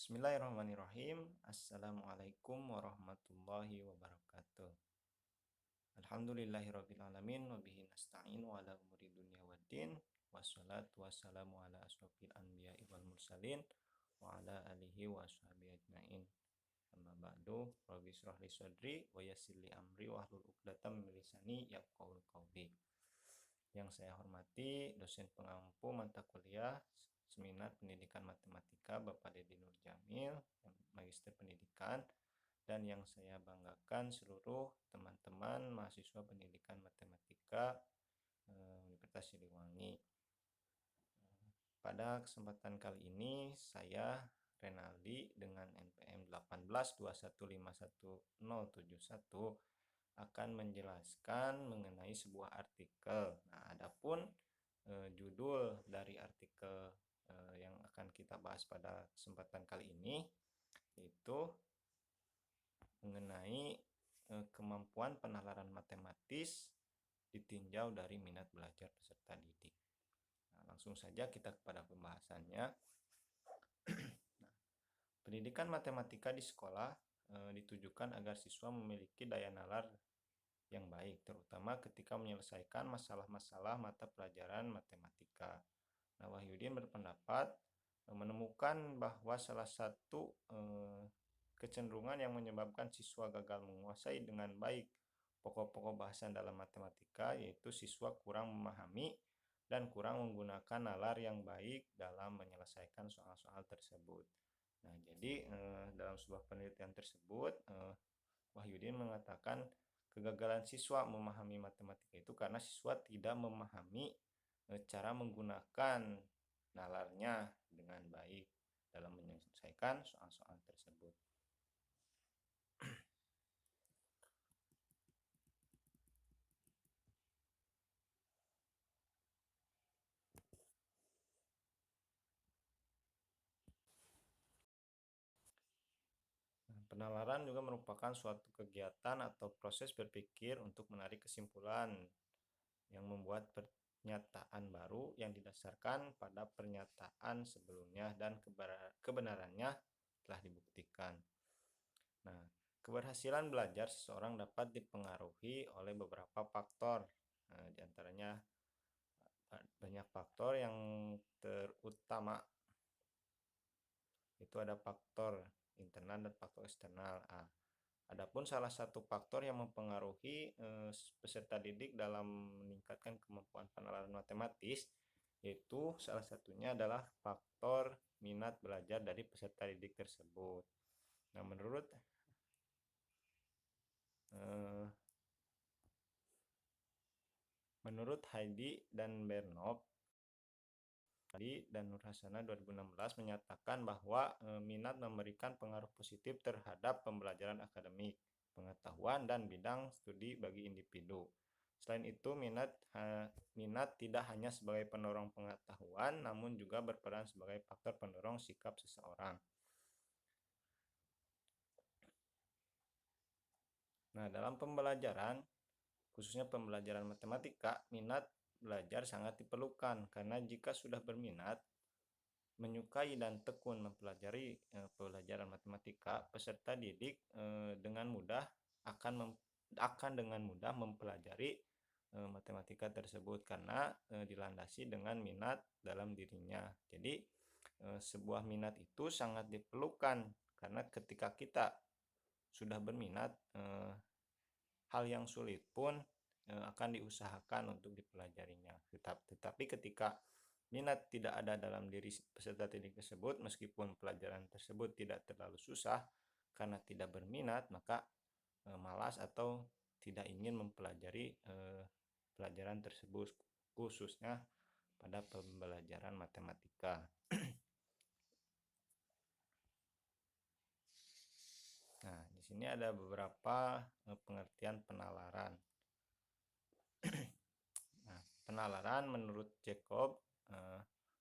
Bismillahirrahmanirrahim. Assalamualaikum warahmatullahi wabarakatuh. Alhamdulillahirrabbilalamin. Wabihi nasta'inu ala umuri dunia waddin. Wassalatu wassalamu ala asrofil anbiya'i wal mursalin. Wa ala alihi wa ashabihi ajma'in. Amma ba'du. Rabbi syrah li sadri wa yassir li amri wa hlul 'uqdatam min lisani yafqahu qawli. Yang saya hormati dosen pengampu mata kuliah Seminar Pendidikan Matematika Bapak Dedi Nur Jamil, Magister Pendidikan, dan yang saya banggakan seluruh teman-teman mahasiswa Pendidikan Matematika Universitas Siliwangi. Pada kesempatan kali ini saya Renaldi dengan NPM 1821511071 akan menjelaskan mengenai sebuah artikel. Nah, adapun judul dari artikel yang akan kita bahas pada kesempatan kali ini yaitu mengenai kemampuan penalaran matematis ditinjau dari minat belajar peserta didik. Nah, langsung saja kita kepada pembahasannya. Nah, pendidikan matematika di sekolah ditujukan agar siswa memiliki daya nalar yang baik, terutama ketika menyelesaikan masalah-masalah mata pelajaran matematika. Nah, Wahyudin berpendapat menemukan bahwa salah satu kecenderungan yang menyebabkan siswa gagal menguasai dengan baik pokok-pokok bahasan dalam matematika yaitu siswa kurang memahami dan kurang menggunakan nalar yang baik dalam menyelesaikan soal-soal tersebut. Nah, jadi dalam sebuah penelitian tersebut Wahyudin mengatakan kegagalan siswa memahami matematika itu karena siswa tidak memahami cara menggunakan nalarnya dengan baik dalam menyelesaikan soal-soal tersebut. Penalaran juga merupakan suatu kegiatan atau proses berpikir untuk menarik kesimpulan yang membuat pernyataan baru yang didasarkan pada pernyataan sebelumnya dan kebenarannya telah dibuktikan. Nah, keberhasilan belajar seseorang dapat dipengaruhi oleh beberapa faktor. Nah, diantaranya banyak faktor yang terutama itu ada faktor internal dan faktor eksternal. Adapun salah satu faktor yang mempengaruhi peserta didik dalam meningkatkan kemampuan penalaran matematis yaitu salah satunya adalah faktor minat belajar dari peserta didik tersebut. Nah, menurut Heidi dan Bernov dan Nur Hasana 2016 menyatakan bahwa minat memberikan pengaruh positif terhadap pembelajaran akademik, pengetahuan, dan bidang studi bagi individu. Selain itu, minat tidak hanya sebagai pendorong pengetahuan, namun juga berperan sebagai faktor pendorong sikap seseorang. Nah, dalam pembelajaran, khususnya pembelajaran matematika, minat belajar sangat diperlukan karena jika sudah berminat, menyukai dan tekun mempelajari pelajaran matematika, peserta didik dengan mudah akan dengan mudah mempelajari matematika tersebut karena dilandasi dengan minat dalam dirinya. Jadi sebuah minat itu sangat diperlukan karena ketika kita sudah berminat, hal yang sulit pun akan diusahakan untuk dipelajarinya. Tetapi ketika minat tidak ada dalam diri peserta didik tersebut, meskipun pelajaran tersebut tidak terlalu susah, karena tidak berminat, maka malas atau tidak ingin mempelajari pelajaran tersebut, khususnya pada pembelajaran matematika. Nah, di sini ada beberapa pengertian penalaran. Nah, penalaran menurut Jacob,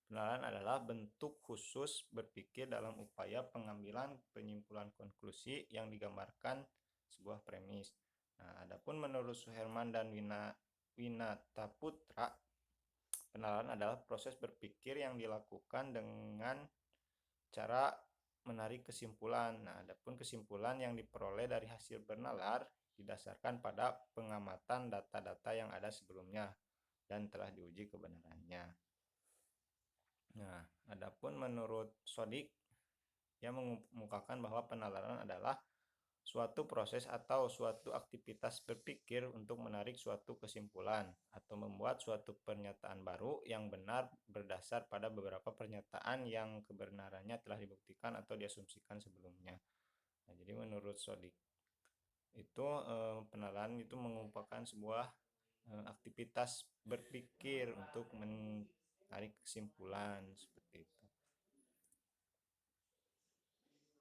penalaran adalah bentuk khusus berpikir dalam upaya pengambilan penyimpulan konklusi yang digambarkan sebuah premis. Nah, adapun menurut Suherman dan Winata Putra, penalaran adalah proses berpikir yang dilakukan dengan cara menarik kesimpulan. Nah, adapun kesimpulan yang diperoleh dari hasil bernalar didasarkan pada pengamatan data-data yang ada sebelumnya dan telah diuji kebenarannya. Nah, adapun menurut Sodik, ia mengemukakan bahwa penalaran adalah suatu proses atau suatu aktivitas berpikir untuk menarik suatu kesimpulan atau membuat suatu pernyataan baru yang benar berdasar pada beberapa pernyataan yang kebenarannya telah dibuktikan atau diasumsikan sebelumnya. Nah, jadi menurut Sodik itu penalaran itu merupakan sebuah aktivitas berpikir untuk menarik kesimpulan seperti itu.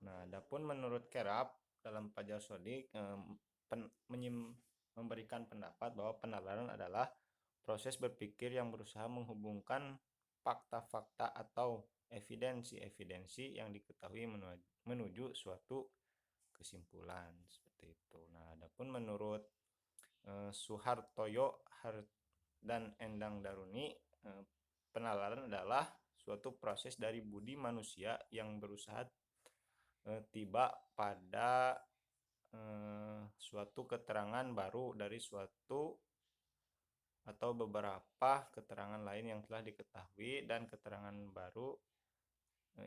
Nah, adapun menurut Kerap dalam Fajar Sodik memberikan pendapat bahwa penalaran adalah proses berpikir yang berusaha menghubungkan fakta-fakta atau evidensi-evidensi yang diketahui menuju suatu kesimpulan seperti itu. Nah, adapun menurut Suhartoyo dan Endang Daruni, penalaran adalah suatu proses dari budi manusia yang berusaha tiba pada suatu keterangan baru dari suatu atau beberapa keterangan lain yang telah diketahui, dan keterangan baru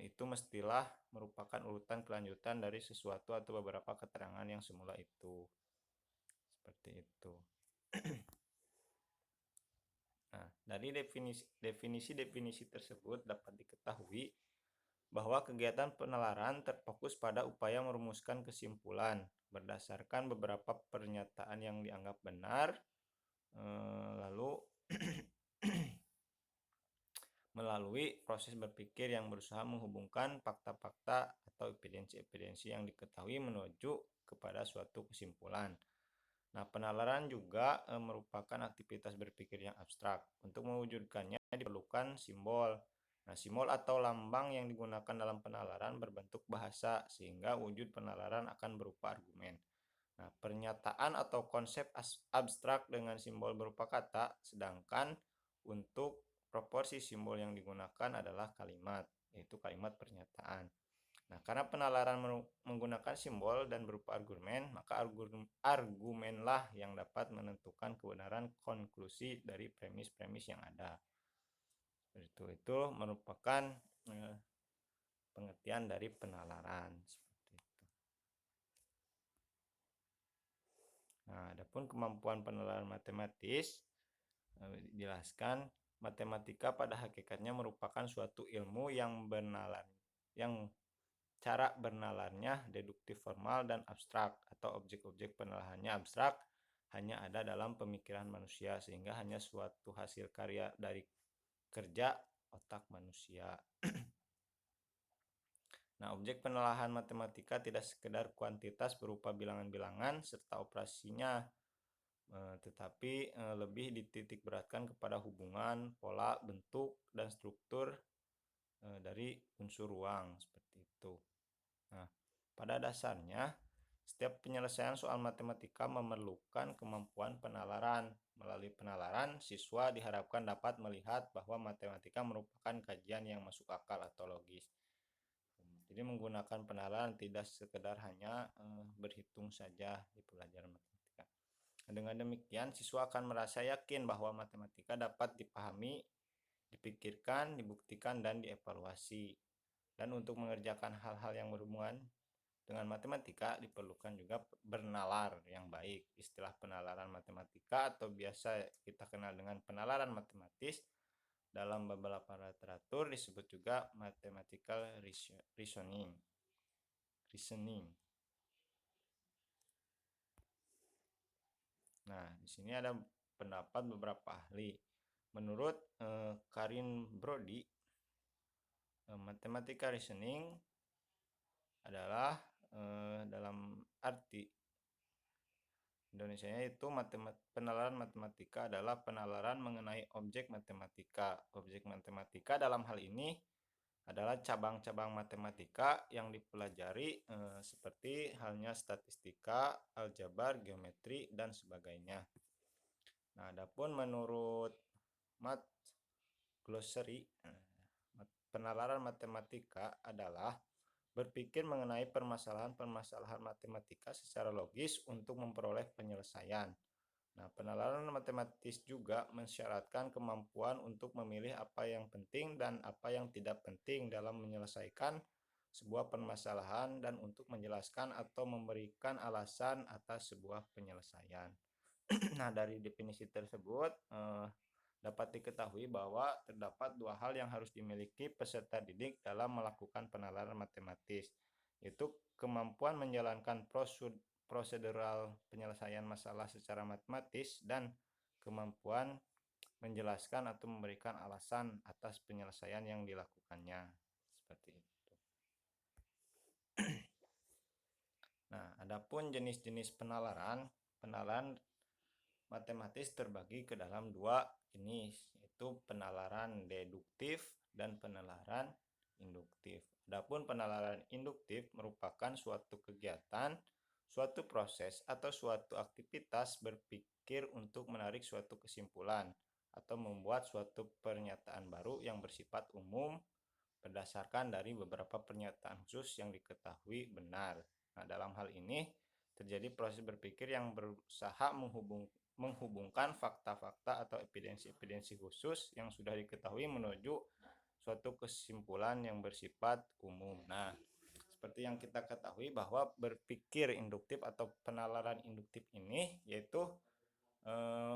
itu mestilah merupakan urutan kelanjutan dari sesuatu atau beberapa keterangan yang semula itu. Seperti itu. Nah, dari definisi-definisi tersebut dapat diketahui bahwa kegiatan penalaran terfokus pada upaya merumuskan kesimpulan berdasarkan beberapa pernyataan yang dianggap benar, lalu melalui proses berpikir yang berusaha menghubungkan fakta-fakta atau evidensi-evidensi yang diketahui menuju kepada suatu kesimpulan. Nah, penalaran juga merupakan aktivitas berpikir yang abstrak. Untuk mewujudkannya diperlukan simbol. Nah, simbol atau lambang yang digunakan dalam penalaran berbentuk bahasa, sehingga wujud penalaran akan berupa argumen. Nah, pernyataan atau konsep abstrak dengan simbol berupa kata, sedangkan untuk proporsi simbol yang digunakan adalah kalimat, yaitu kalimat pernyataan. Nah, karena penalaran menggunakan simbol dan berupa argumen, maka argumenlah yang dapat menentukan kebenaran konklusi dari premis-premis yang ada. Itu merupakan pengertian dari penalaran. Seperti itu. Nah, adapun kemampuan penalaran matematis, dijelaskan matematika pada hakikatnya merupakan suatu ilmu yang cara bernalarnya deduktif formal dan abstrak, atau objek-objek penalarannya abstrak hanya ada dalam pemikiran manusia, sehingga hanya suatu hasil karya dari kerja otak manusia. Nah, objek penelaahan matematika tidak sekedar kuantitas berupa bilangan-bilangan serta operasinya, tetapi lebih dititik beratkan kepada hubungan, pola, bentuk, dan struktur dari unsur ruang seperti itu. Nah, pada dasarnya setiap penyelesaian soal matematika memerlukan kemampuan penalaran. Melalui penalaran, siswa diharapkan dapat melihat bahwa matematika merupakan kajian yang masuk akal atau logis. Jadi menggunakan penalaran tidak sekedar hanya berhitung saja di pelajaran matematika. Dengan demikian, siswa akan merasa yakin bahwa matematika dapat dipahami, dipikirkan, dibuktikan, dan dievaluasi. Dan untuk mengerjakan hal-hal yang berhubungan dengan matematika diperlukan juga bernalar yang baik. Istilah penalaran matematika atau biasa kita kenal dengan penalaran matematis dalam beberapa literatur disebut juga mathematical reasoning. Nah, di sini ada pendapat beberapa ahli. Menurut Karin Brody, mathematical reasoning adalah dalam arti Indonesia itu penalaran matematika adalah penalaran mengenai objek matematika. Objek matematika dalam hal ini adalah cabang-cabang matematika yang dipelajari seperti halnya statistika, aljabar, geometri, dan sebagainya. Nah, adapun menurut Math Glossary, penalaran matematika adalah berpikir mengenai permasalahan-permasalahan matematika secara logis untuk memperoleh penyelesaian. Nah, penalaran matematis juga mensyaratkan kemampuan untuk memilih apa yang penting dan apa yang tidak penting dalam menyelesaikan sebuah permasalahan dan untuk menjelaskan atau memberikan alasan atas sebuah penyelesaian. Nah, dari definisi tersebut dapat diketahui bahwa terdapat dua hal yang harus dimiliki peserta didik dalam melakukan penalaran matematis, yaitu kemampuan menjalankan prosedural penyelesaian masalah secara matematis dan kemampuan menjelaskan atau memberikan alasan atas penyelesaian yang dilakukannya. Seperti itu. Nah, adapun jenis-jenis penalaran matematis terbagi ke dalam dua jenis, yaitu penalaran deduktif dan penalaran induktif. Adapun penalaran induktif merupakan suatu kegiatan, suatu proses, atau suatu aktivitas berpikir untuk menarik suatu kesimpulan atau membuat suatu pernyataan baru yang bersifat umum berdasarkan dari beberapa pernyataan khusus yang diketahui benar. Nah, dalam hal ini terjadi proses berpikir yang berusaha menghubungkan fakta-fakta atau evidensi-evidensi khusus yang sudah diketahui menuju suatu kesimpulan yang bersifat umum. Nah, seperti yang kita ketahui bahwa berpikir induktif atau penalaran induktif ini yaitu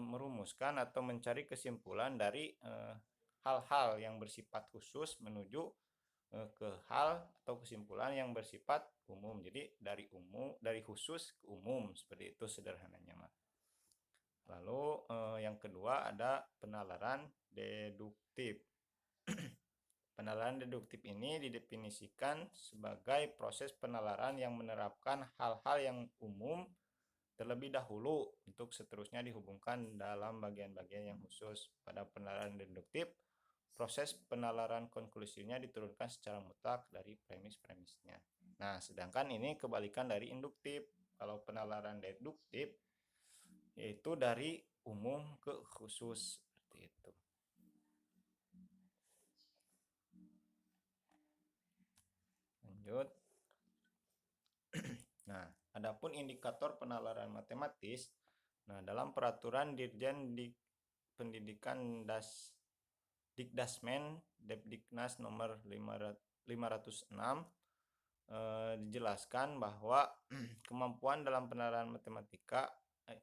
merumuskan atau mencari kesimpulan dari hal-hal yang bersifat khusus menuju ke hal atau kesimpulan yang bersifat umum. Jadi dari khusus ke umum, seperti itu sederhananya, Mas. Lalu yang kedua ada penalaran deduktif. Penalaran deduktif ini didefinisikan sebagai proses penalaran yang menerapkan hal-hal yang umum terlebih dahulu untuk seterusnya dihubungkan dalam bagian-bagian yang khusus. Pada penalaran deduktif, proses penalaran konklusinya diturunkan secara mutlak dari premis-premisnya. Nah, sedangkan ini kebalikan dari induktif. Kalau penalaran deduktif yaitu dari umum ke khusus, seperti itu. Lanjut. Nah, adapun indikator penalaran matematis, nah dalam peraturan Dirjen Pendidikan Dikdasmen Depdiknas nomor 506 dijelaskan bahwa kemampuan dalam penalaran matematika,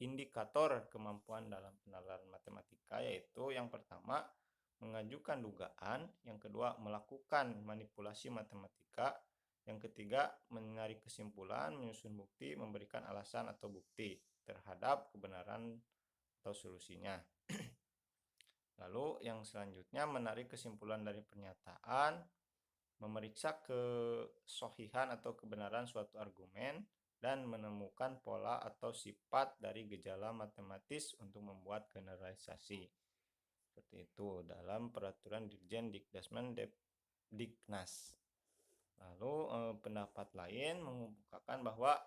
indikator kemampuan dalam penalaran matematika yaitu yang pertama mengajukan dugaan, yang kedua melakukan manipulasi matematika, yang ketiga menarik kesimpulan, menyusun bukti, memberikan alasan atau bukti terhadap kebenaran atau solusinya. Lalu yang selanjutnya menarik kesimpulan dari pernyataan, memeriksa kesohihan atau kebenaran suatu argumen, dan menemukan pola atau sifat dari gejala matematis untuk membuat generalisasi. Seperti itu dalam peraturan Dirjen Dikdasmen Diknas. Lalu pendapat lain mengungkapkan bahwa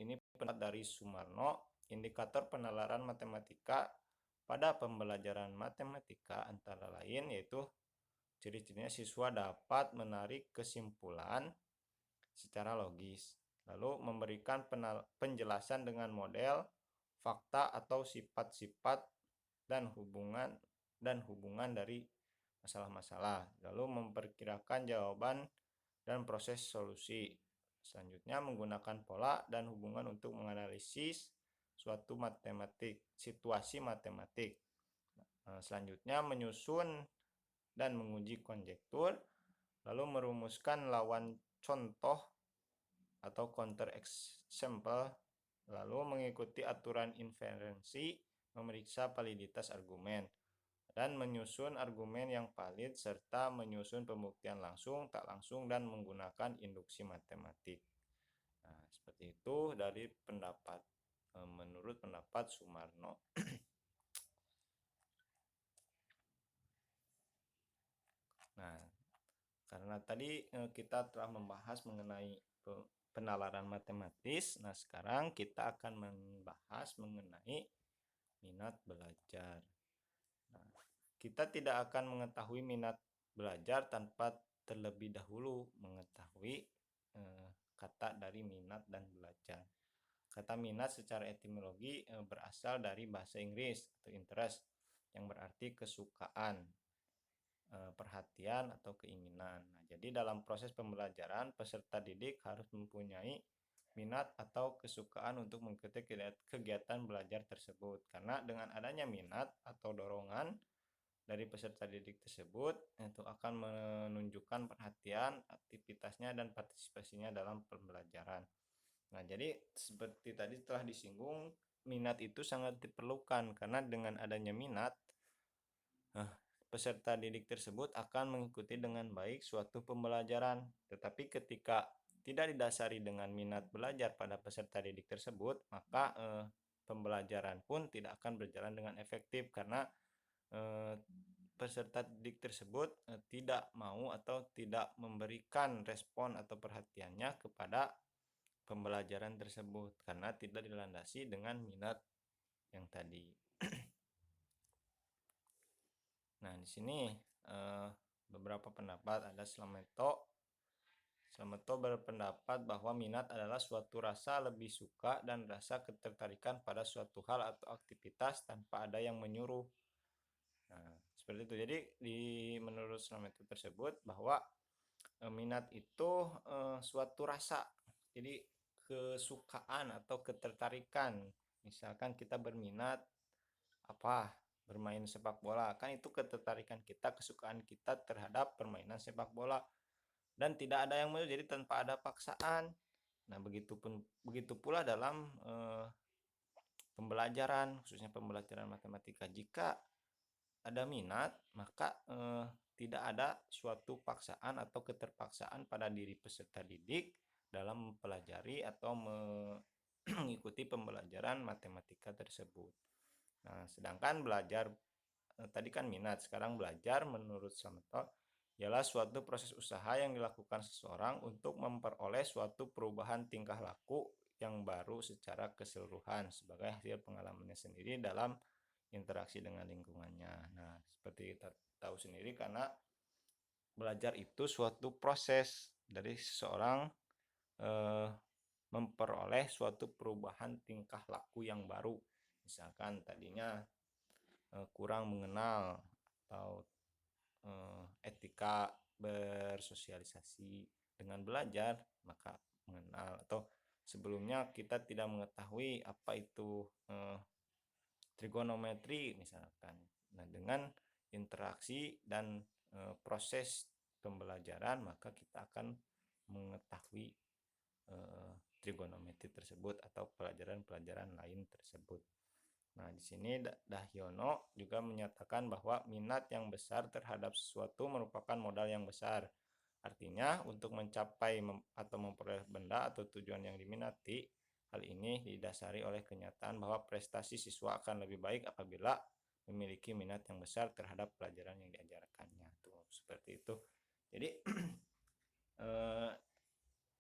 ini pendapat dari Sumarno, indikator penalaran matematika pada pembelajaran matematika antara lain yaitu ciri-cirinya siswa dapat menarik kesimpulan secara logis, lalu memberikan penjelasan dengan model, fakta atau sifat-sifat dan hubungan dari masalah-masalah, lalu memperkirakan jawaban dan proses solusi. Selanjutnya menggunakan pola dan hubungan untuk menganalisis suatu situasi matematik. Selanjutnya menyusun dan menguji konjektur, lalu merumuskan lawan contoh atau counter example, lalu mengikuti aturan inferensi, memeriksa validitas argumen, dan menyusun argumen yang valid, serta menyusun pembuktian langsung, tak langsung, dan menggunakan induksi matematik. Nah, seperti itu dari menurut pendapat Sumarno. Nah, karena tadi kita telah membahas mengenai penalaran matematis, nah sekarang kita akan membahas mengenai minat belajar. Nah, kita tidak akan mengetahui minat belajar tanpa terlebih dahulu mengetahui kata dari minat dan belajar. Kata minat secara etimologi berasal dari bahasa Inggris atau interest, yang berarti kesukaan, perhatian atau keinginan. Nah, jadi dalam proses pembelajaran peserta didik harus mempunyai minat atau kesukaan untuk mengikuti kegiatan belajar tersebut. Karena dengan adanya minat atau dorongan dari peserta didik tersebut itu akan menunjukkan perhatian, aktivitasnya dan partisipasinya dalam pembelajaran. Nah, jadi seperti tadi telah disinggung, minat itu sangat diperlukan karena dengan adanya minat, peserta didik tersebut akan mengikuti dengan baik suatu pembelajaran. Tetapi ketika tidak didasari dengan minat belajar pada peserta didik tersebut, maka pembelajaran pun tidak akan berjalan dengan efektif karena peserta didik tersebut tidak mau atau tidak memberikan respon atau perhatiannya kepada pembelajaran tersebut karena tidak dilandasi dengan minat yang tadi. Nah, di sini beberapa pendapat. Ada Slameto. Slameto berpendapat bahwa minat adalah suatu rasa lebih suka dan rasa ketertarikan pada suatu hal atau aktivitas tanpa ada yang menyuruh. Nah, seperti itu. Jadi menurut Slameto tersebut bahwa minat itu suatu rasa. Jadi kesukaan atau ketertarikan. Misalkan kita berminat bermain sepak bola, kan itu ketertarikan kita, kesukaan kita terhadap permainan sepak bola, dan tidak ada yang mau, jadi tanpa ada paksaan. Nah, begitu pula dalam pembelajaran, khususnya pembelajaran matematika. Jika ada minat, maka tidak ada suatu paksaan atau keterpaksaan pada diri peserta didik dalam mempelajari atau mengikuti pembelajaran matematika tersebut. Nah, sedangkan belajar tadi kan minat, sekarang belajar menurut Slameto ialah suatu proses usaha yang dilakukan seseorang untuk memperoleh suatu perubahan tingkah laku yang baru secara keseluruhan sebagai hasil pengalamannya sendiri dalam interaksi dengan lingkungannya. Nah, seperti kita tahu sendiri karena belajar itu suatu proses dari seseorang memperoleh suatu perubahan tingkah laku yang baru. Misalkan tadinya kurang mengenal atau etika bersosialisasi, dengan belajar maka mengenal, atau sebelumnya kita tidak mengetahui apa itu trigonometri misalkan. Nah, dengan interaksi dan proses pembelajaran maka kita akan mengetahui trigonometri tersebut atau pelajaran-pelajaran lain tersebut. Nah, di sini Dahyono juga menyatakan bahwa minat yang besar terhadap sesuatu merupakan modal yang besar. Artinya, untuk mencapai atau memperoleh benda atau tujuan yang diminati, hal ini didasari oleh kenyataan bahwa prestasi siswa akan lebih baik apabila memiliki minat yang besar terhadap pelajaran yang diajarkannya. Tuh, seperti itu. Jadi,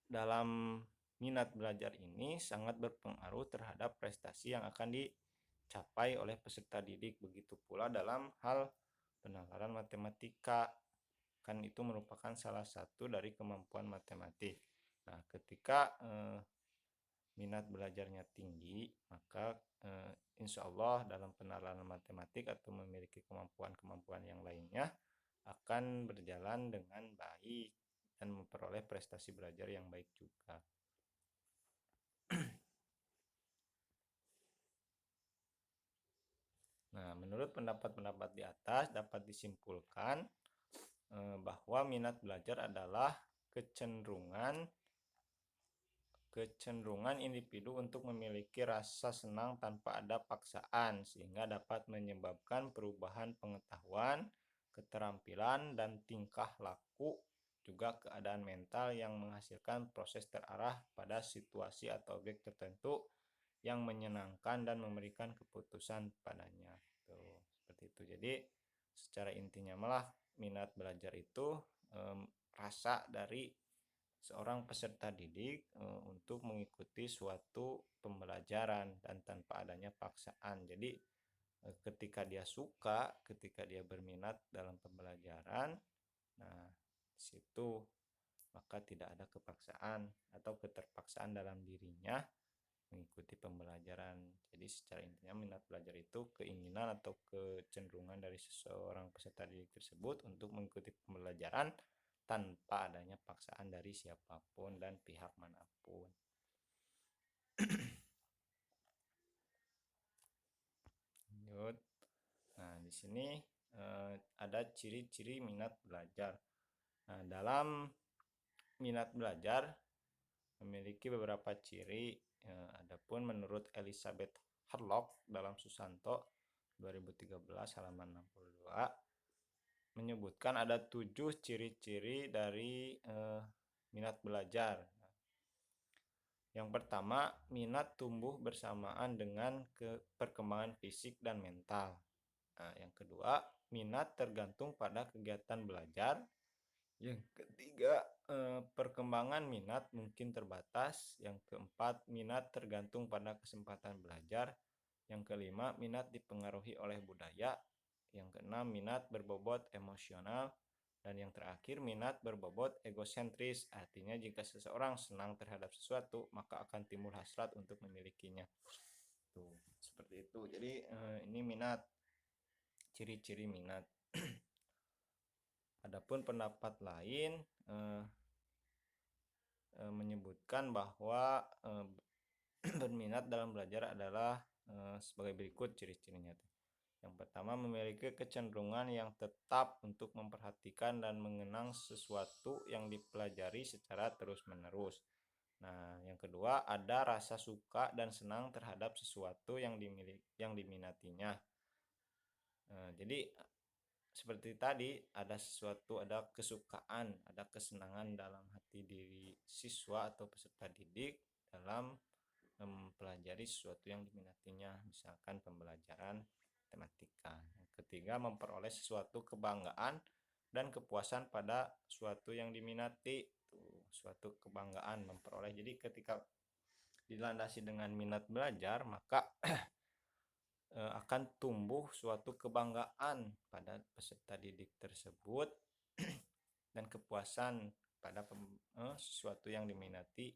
dalam minat belajar ini sangat berpengaruh terhadap prestasi yang akan dicapai oleh peserta didik. Begitu pula dalam hal penalaran matematika, kan itu merupakan salah satu dari kemampuan matematik. Nah, ketika minat belajarnya tinggi, maka insya Allah dalam penalaran matematik atau memiliki kemampuan-kemampuan yang lainnya akan berjalan dengan baik dan memperoleh prestasi belajar yang baik juga. Nah, menurut pendapat-pendapat di atas dapat disimpulkan bahwa minat belajar adalah kecenderungan individu untuk memiliki rasa senang tanpa ada paksaan, sehingga dapat menyebabkan perubahan pengetahuan, keterampilan, dan tingkah laku, juga keadaan mental yang menghasilkan proses terarah pada situasi atau objek tertentu yang menyenangkan dan memberikan keputusan padanya. Tuh, seperti itu. Jadi secara intinya malah minat belajar itu rasa dari seorang peserta didik untuk mengikuti suatu pembelajaran dan tanpa adanya paksaan. Jadi ketika dia suka, ketika dia berminat dalam pembelajaran, nah Di situ maka tidak ada kepaksaan atau keterpaksaan dalam dirinya mengikuti pembelajaran. Jadi secara intinya minat belajar itu keinginan atau kecenderungan dari seseorang peserta didik tersebut untuk mengikuti pembelajaran tanpa adanya paksaan dari siapapun dan pihak manapun. Lanjut. Nah, di sini ada ciri-ciri minat belajar. Nah, dalam minat belajar memiliki beberapa ciri. Adapun menurut Elizabeth Harlock dalam Susanto 2013 halaman 62 menyebutkan ada 7 ciri-ciri dari minat belajar. Yang pertama, minat tumbuh bersamaan dengan perkembangan fisik dan mental. Nah, yang kedua, minat tergantung pada kegiatan belajar. Yang ketiga, perkembangan minat mungkin terbatas. Yang keempat, minat tergantung pada kesempatan belajar. Yang kelima, minat dipengaruhi oleh budaya. Yang keenam, minat berbobot emosional. Dan yang terakhir, minat berbobot egosentris. Artinya jika seseorang senang terhadap sesuatu, maka akan timbul hasrat untuk memilikinya. Tuh, seperti itu. Jadi ini minat, ciri-ciri minat. Adapun pendapat lain menyebutkan bahwa berminat dalam belajar adalah sebagai berikut ciri-cirinya. Yang pertama, memiliki kecenderungan yang tetap untuk memperhatikan dan mengenang sesuatu yang dipelajari secara terus-menerus. Nah, yang kedua, ada rasa suka dan senang terhadap sesuatu yang diminatinya. Jadi seperti tadi, ada sesuatu, ada kesukaan, ada kesenangan dalam hati diri siswa atau peserta didik dalam mempelajari sesuatu yang diminatinya, misalkan pembelajaran matematika. Yang ketiga, memperoleh sesuatu kebanggaan dan kepuasan pada suatu yang diminati. Suatu kebanggaan memperoleh. Jadi ketika dilandasi dengan minat belajar, maka akan tumbuh suatu kebanggaan pada peserta didik tersebut dan kepuasan pada sesuatu yang diminati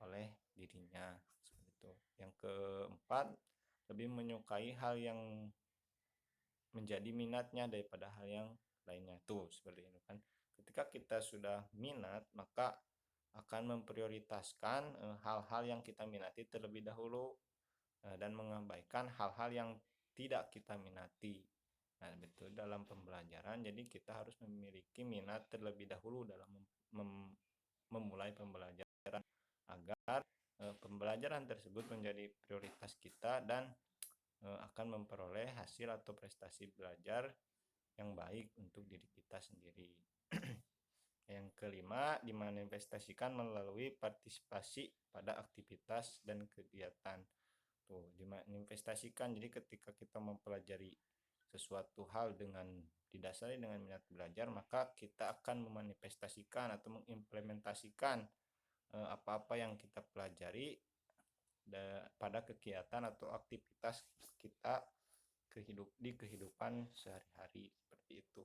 oleh dirinya. Seperti itu. Yang keempat, lebih menyukai hal yang menjadi minatnya daripada hal yang lainnya. Tuh, seperti itu kan. Ketika kita sudah minat, maka akan memprioritaskan hal-hal yang kita minati terlebih dahulu dan mengabaikan hal-hal yang tidak kita minati. Nah, betul dalam pembelajaran, jadi kita harus memiliki minat terlebih dahulu dalam memulai pembelajaran agar pembelajaran tersebut menjadi prioritas kita dan akan memperoleh hasil atau prestasi belajar yang baik untuk diri kita sendiri. Yang kelima, dimanifestasikan melalui partisipasi pada aktivitas dan kegiatan. Tuh, dimanifestasikan. Jadi ketika kita mempelajari sesuatu hal dengan didasari dengan minat belajar, maka kita akan memanifestasikan atau mengimplementasikan apa-apa yang kita pelajari pada kegiatan atau aktivitas kita di kehidupan sehari-hari, seperti itu.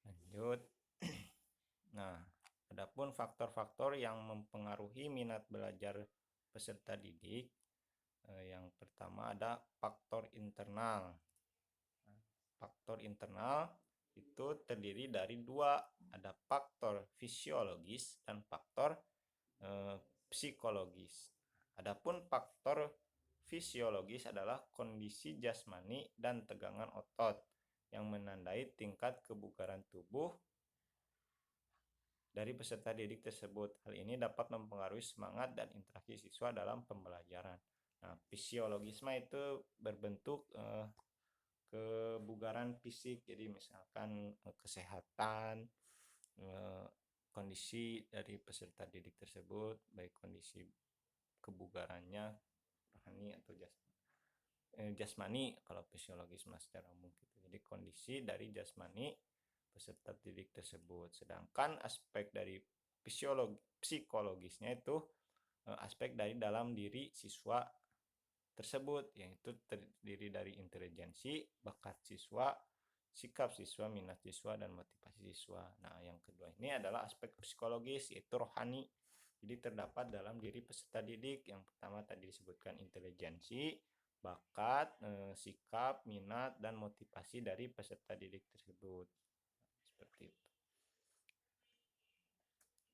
Lanjut. Nah, adapun faktor-faktor yang mempengaruhi minat belajar peserta didik, yang pertama ada faktor internal. Faktor internal itu terdiri dari dua, ada faktor fisiologis dan faktor psikologis. Adapun faktor fisiologis adalah kondisi jasmani dan tegangan otot yang menandai tingkat kebugaran tubuh dari peserta didik tersebut. Hal ini dapat mempengaruhi semangat dan interaksi siswa dalam pembelajaran. Nah, fisiologisme itu berbentuk kebugaran fisik, jadi misalkan kesehatan, kondisi dari peserta didik tersebut, baik kondisi kebugarannya rohani atau jasmani, kalau fisiologis secara umum gitu. Jadi kondisi dari jasmani peserta didik tersebut. Sedangkan aspek dari psikologisnya itu aspek dari dalam diri siswa tersebut, yaitu terdiri dari intelijensi, bakat siswa, sikap siswa, minat siswa, dan motivasi siswa. Nah, yang kedua ini adalah aspek psikologis, yaitu rohani. Jadi terdapat dalam diri peserta didik. Yang pertama tadi disebutkan intelijensi, bakat, sikap, minat, dan motivasi dari peserta didik tersebut. Seperti itu.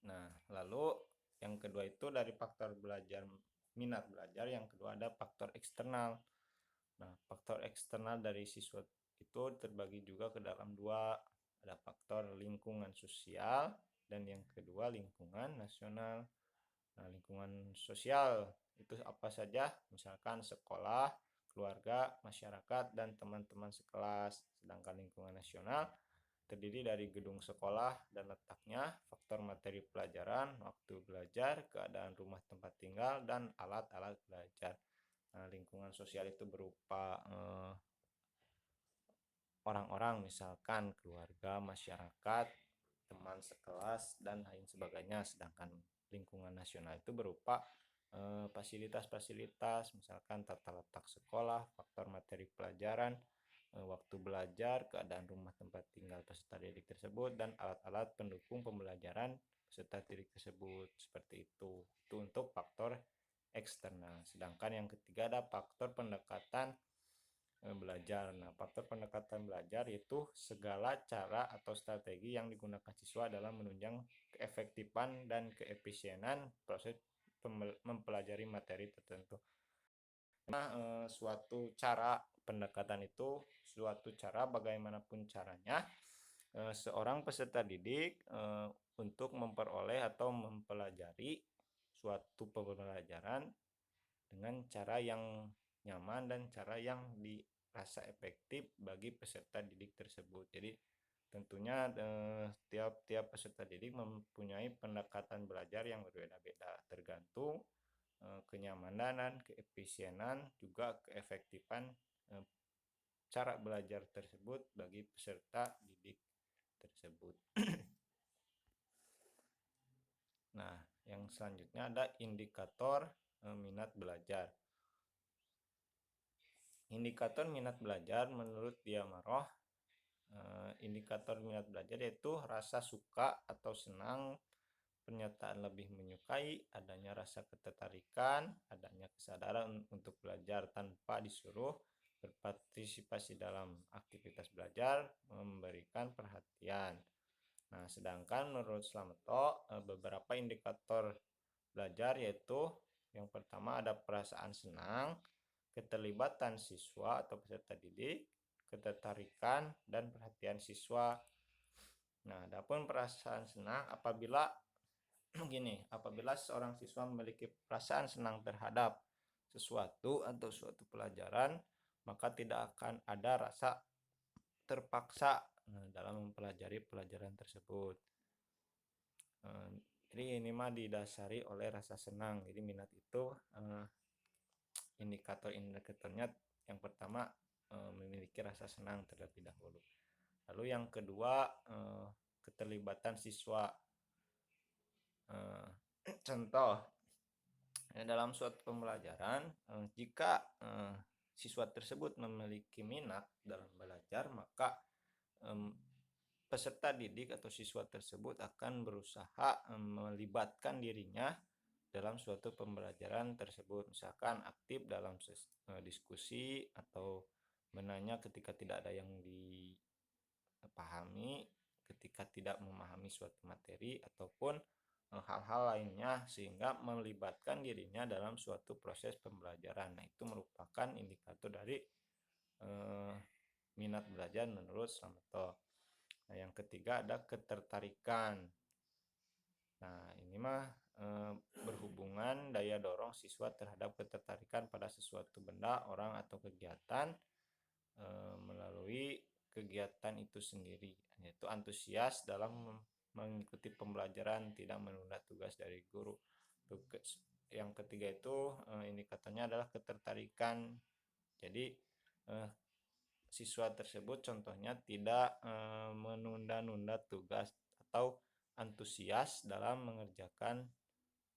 Nah, lalu yang kedua itu dari faktor belajar, minat belajar. Yang kedua ada faktor eksternal. Nah, faktor eksternal dari siswa itu terbagi juga ke dalam dua. Ada faktor lingkungan sosial dan yang kedua lingkungan nasional. Nah, lingkungan sosial itu apa saja? Misalkan sekolah, keluarga, masyarakat, dan teman-teman sekelas. Sedangkan lingkungan nasional terdiri dari gedung sekolah dan letaknya, faktor materi pelajaran, waktu belajar, keadaan rumah tempat tinggal, dan alat-alat belajar. Nah, lingkungan sosial itu berupa orang-orang, misalkan keluarga, masyarakat, teman sekelas, dan lain sebagainya. Sedangkan lingkungan nasional itu berupa fasilitas-fasilitas, misalkan tata letak sekolah, faktor materi pelajaran, waktu belajar, keadaan rumah tempat tinggal peserta didik tersebut, dan alat-alat pendukung pembelajaran peserta didik tersebut. Seperti itu. Itu untuk faktor eksternal. Sedangkan yang ketiga ada faktor pendekatan belajar. Nah, faktor pendekatan belajar yaitu segala cara atau strategi yang digunakan siswa dalam menunjang keefektifan dan keefisienan proses mempelajari materi tertentu. Nah, suatu cara pendekatan itu suatu cara bagaimanapun caranya seorang peserta didik untuk memperoleh atau mempelajari suatu pembelajaran dengan cara yang nyaman dan cara yang dirasa efektif bagi peserta didik tersebut. Jadi tentunya tiap-tiap peserta didik mempunyai pendekatan belajar yang berbeda-beda tergantung kenyamanan, keefisienan, juga keefektifan cara belajar tersebut bagi peserta didik tersebut. Nah, yang selanjutnya ada indikator minat belajar. Indikator minat belajar menurut Diamaroh, indikator minat belajar yaitu rasa suka atau senang, pernyataan lebih menyukai, adanya rasa ketertarikan, adanya kesadaran untuk belajar tanpa disuruh, berpartisipasi dalam aktivitas belajar, memberikan perhatian. Nah, sedangkan menurut Slameto beberapa indikator belajar yaitu yang pertama ada perasaan senang, keterlibatan siswa atau peserta didik, ketertarikan, dan perhatian siswa. Nah, adapun perasaan senang apabila apabila seorang siswa memiliki perasaan senang terhadap sesuatu atau suatu pelajaran, maka tidak akan ada rasa terpaksa dalam mempelajari pelajaran tersebut. Jadi ini mah didasari oleh rasa senang. Jadi minat itu indikatornya yang pertama memiliki rasa senang terlebih dahulu. Lalu yang kedua keterlibatan siswa. Contoh dalam suatu pembelajaran jika siswa tersebut memiliki minat dalam belajar, maka peserta didik atau siswa tersebut akan berusaha melibatkan dirinya dalam suatu pembelajaran tersebut, misalkan aktif dalam diskusi atau menanya ketika tidak ada yang dipahami, ketika tidak memahami suatu materi ataupun hal-hal lainnya, sehingga melibatkan dirinya dalam suatu proses pembelajaran. Nah, itu merupakan indikator dari minat belajar menurut Slameto. Nah, yang ketiga ada ketertarikan. Nah, ini mah berhubungan daya dorong siswa terhadap ketertarikan pada sesuatu benda, orang, atau kegiatan melalui kegiatan itu sendiri, yaitu antusias dalam mengikuti pembelajaran, tidak menunda tugas dari guru. Yang ketiga itu indikatornya adalah ketertarikan. Jadi siswa tersebut contohnya tidak menunda-nunda tugas atau antusias dalam mengerjakan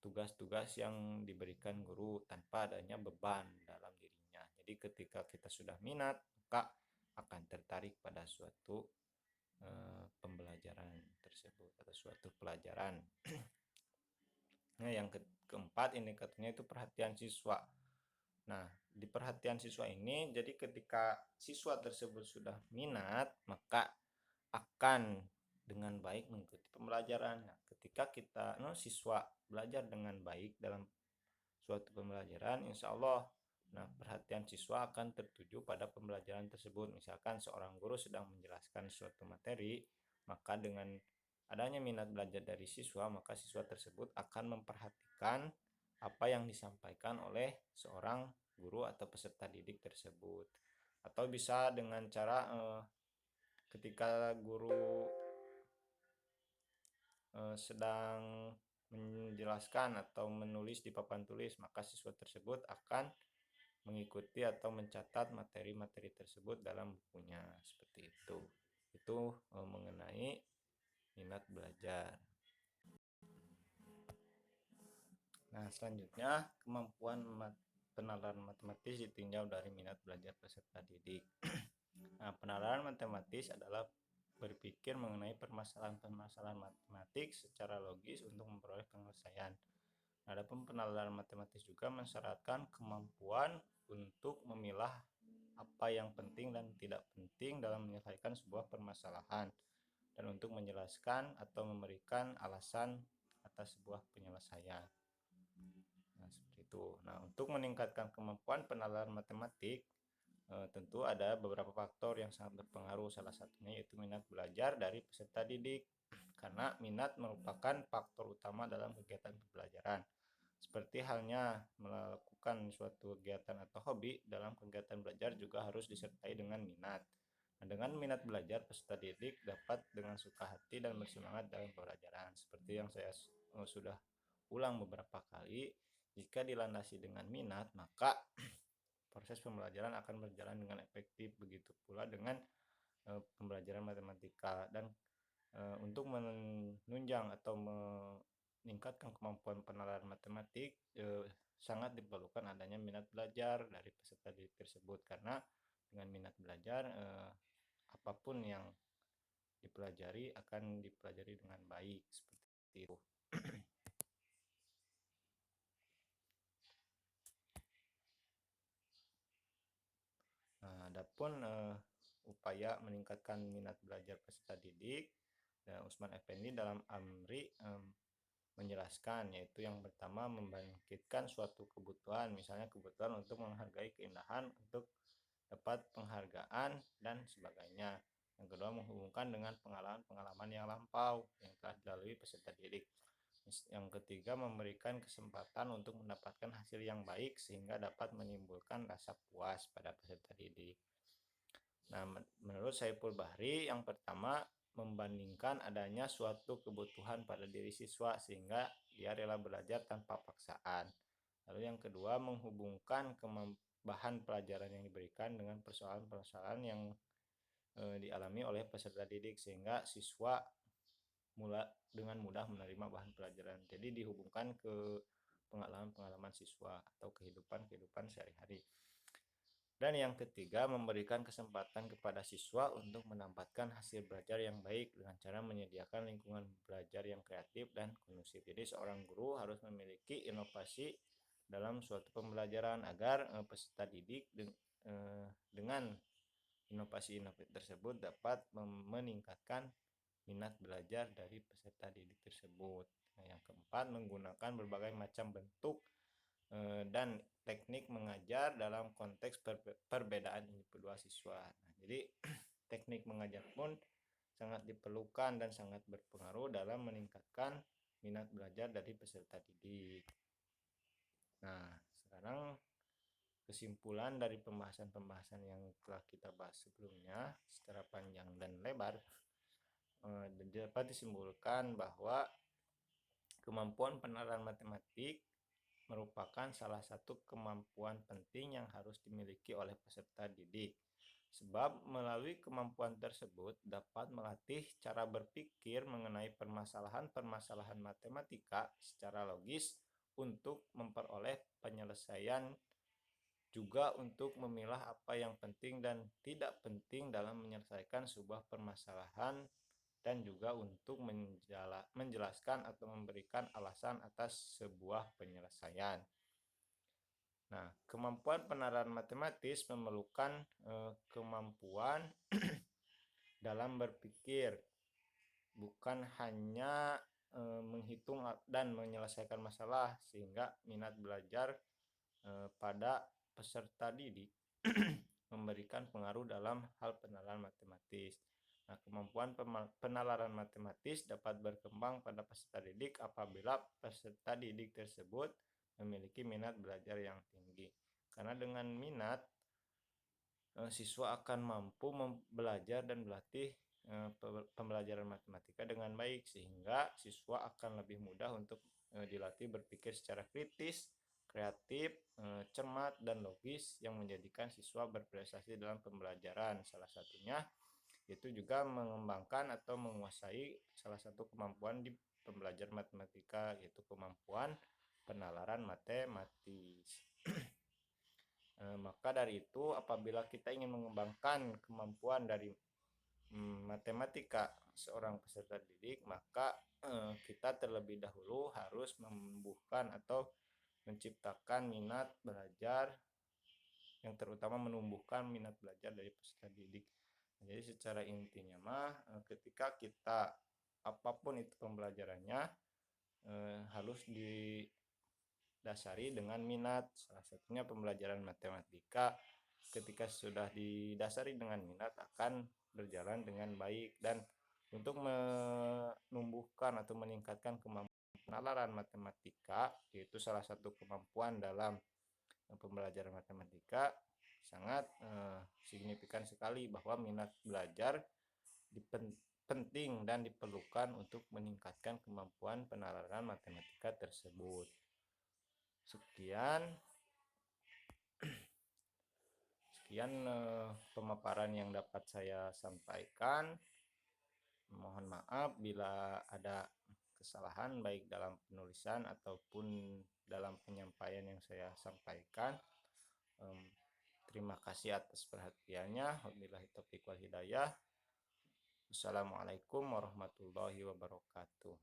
tugas-tugas yang diberikan guru tanpa adanya beban dalam dirinya. Jadi ketika kita sudah minat, maka akan tertarik pada suatu pembelajaran tersebut atau suatu pelajaran. Nah, yang keempat indikatornya itu perhatian siswa. Nah, di perhatian siswa ini, jadi ketika siswa tersebut sudah minat, maka akan dengan baik mengikuti pembelajaran. Nah, ketika siswa belajar dengan baik dalam suatu pembelajaran, insya Allah, nah perhatian siswa akan tertuju pada pembelajaran tersebut. Misalkan seorang guru sedang menjelaskan suatu materi, maka dengan adanya minat belajar dari siswa, maka siswa tersebut akan memperhatikan apa yang disampaikan oleh seorang guru atau peserta didik tersebut. Atau bisa dengan cara ketika guru sedang menjelaskan atau menulis di papan tulis, maka siswa tersebut akan mengikuti atau mencatat materi-materi tersebut dalam bukunya, seperti itu. Itu mengenai minat belajar. Nah, selanjutnya kemampuan penalaran matematis ditinjau dari minat belajar peserta didik. Nah, penalaran matematis adalah berpikir mengenai permasalahan-permasalahan matematik secara logis untuk memperoleh penyelesaian. Adapun penalaran matematis juga mensyaratkan kemampuan untuk memilah apa yang penting dan tidak penting dalam menyelesaikan sebuah permasalahan dan untuk menjelaskan atau memberikan alasan atas sebuah penyelesaian. Nah, seperti itu. Nah, untuk meningkatkan kemampuan penalaran matematik, tentu ada beberapa faktor yang sangat berpengaruh. Salah satunya yaitu minat belajar dari peserta didik, karena minat merupakan faktor utama dalam kegiatan pembelajaran. Seperti halnya melakukan suatu kegiatan atau hobi, dalam kegiatan belajar juga harus disertai dengan minat. Nah, dengan minat belajar, peserta didik dapat dengan suka hati dan bersemangat dalam pembelajaran. Seperti yang saya sudah ulang beberapa kali, jika dilandasi dengan minat, maka proses pembelajaran akan berjalan dengan efektif. Begitu pula dengan pembelajaran matematika. Dan untuk menunjang atau meningkatkan kemampuan penalaran matematik, sangat diperlukan adanya minat belajar dari peserta didik tersebut, karena dengan minat belajar apapun yang dipelajari akan dipelajari dengan baik, seperti itu. Nah, adapun upaya meningkatkan minat belajar peserta didik, Usman Effendi dalam Amri menjelaskan, yaitu yang pertama membangkitkan suatu kebutuhan, misalnya kebutuhan untuk menghargai keindahan, untuk dapat penghargaan dan sebagainya. Yang kedua, menghubungkan dengan pengalaman-pengalaman yang lampau yang telah dilalui peserta didik. Yang ketiga, memberikan kesempatan untuk mendapatkan hasil yang baik sehingga dapat menimbulkan rasa puas pada peserta didik. Nah, menurut Saiful Bahri, yang pertama membandingkan adanya suatu kebutuhan pada diri siswa sehingga dia rela belajar tanpa paksaan. Lalu yang kedua, menghubungkan bahan pelajaran yang diberikan dengan persoalan-persoalan yang dialami oleh peserta didik sehingga siswa dengan mudah menerima bahan pelajaran. Jadi dihubungkan ke pengalaman-pengalaman siswa atau kehidupan-kehidupan sehari-hari. Dan yang ketiga, memberikan kesempatan kepada siswa untuk mendapatkan hasil belajar yang baik dengan cara menyediakan lingkungan belajar yang kreatif dan kondusif. Jadi seorang guru harus memiliki inovasi dalam suatu pembelajaran agar peserta didik dengan inovasi-inovasi tersebut dapat meningkatkan minat belajar dari peserta didik tersebut. Nah, yang keempat, menggunakan berbagai macam bentuk dan teknik mengajar dalam konteks perbedaan individual siswa. Nah, jadi teknik mengajar pun sangat diperlukan dan sangat berpengaruh dalam meningkatkan minat belajar dari peserta didik. Nah, sekarang kesimpulan dari pembahasan-pembahasan yang telah kita bahas sebelumnya secara panjang dan lebar, dapat disimpulkan bahwa kemampuan penalaran matematik merupakan salah satu kemampuan penting yang harus dimiliki oleh peserta didik. Sebab melalui kemampuan tersebut dapat melatih cara berpikir mengenai permasalahan-permasalahan matematika secara logis untuk memperoleh penyelesaian juga untuk memilah apa yang penting dan tidak penting dalam menyelesaikan sebuah permasalahan, dan juga untuk menjelaskan atau memberikan alasan atas sebuah penyelesaian. Nah, kemampuan penalaran matematis memerlukan kemampuan dalam berpikir, bukan hanya menghitung dan menyelesaikan masalah, sehingga minat belajar pada peserta didik memberikan pengaruh dalam hal penalaran matematis. Nah, kemampuan penalaran matematis dapat berkembang pada peserta didik apabila peserta didik tersebut memiliki minat belajar yang tinggi. Karena dengan minat, siswa akan mampu belajar dan berlatih pembelajaran matematika dengan baik, sehingga siswa akan lebih mudah untuk dilatih berpikir secara kritis, kreatif, cermat, dan logis yang menjadikan siswa berprestasi dalam pembelajaran. Salah satunya itu juga mengembangkan atau menguasai salah satu kemampuan di pembelajaran matematika, yaitu kemampuan penalaran matematis. Maka dari itu, apabila kita ingin mengembangkan kemampuan dari matematika seorang peserta didik, maka kita terlebih dahulu harus menumbuhkan atau menciptakan minat belajar, yang terutama menumbuhkan minat belajar dari peserta didik. Jadi secara intinya mah, ketika kita apapun itu pembelajarannya harus didasari dengan minat. Salah satunya pembelajaran matematika, ketika sudah didasari dengan minat akan berjalan dengan baik. Dan untuk menumbuhkan atau meningkatkan kemampuan penalaran matematika, yaitu salah satu kemampuan dalam pembelajaran matematika, sangat signifikan sekali bahwa minat belajar penting dan diperlukan untuk meningkatkan kemampuan penalaran matematika tersebut. Sekian pemaparan yang dapat saya sampaikan. Mohon maaf bila ada kesalahan baik dalam penulisan ataupun dalam penyampaian yang saya sampaikan. Terima kasih atas perhatiannya. Wabillahi taufiq wal hidayah. Wassalamualaikum warahmatullahi wabarakatuh.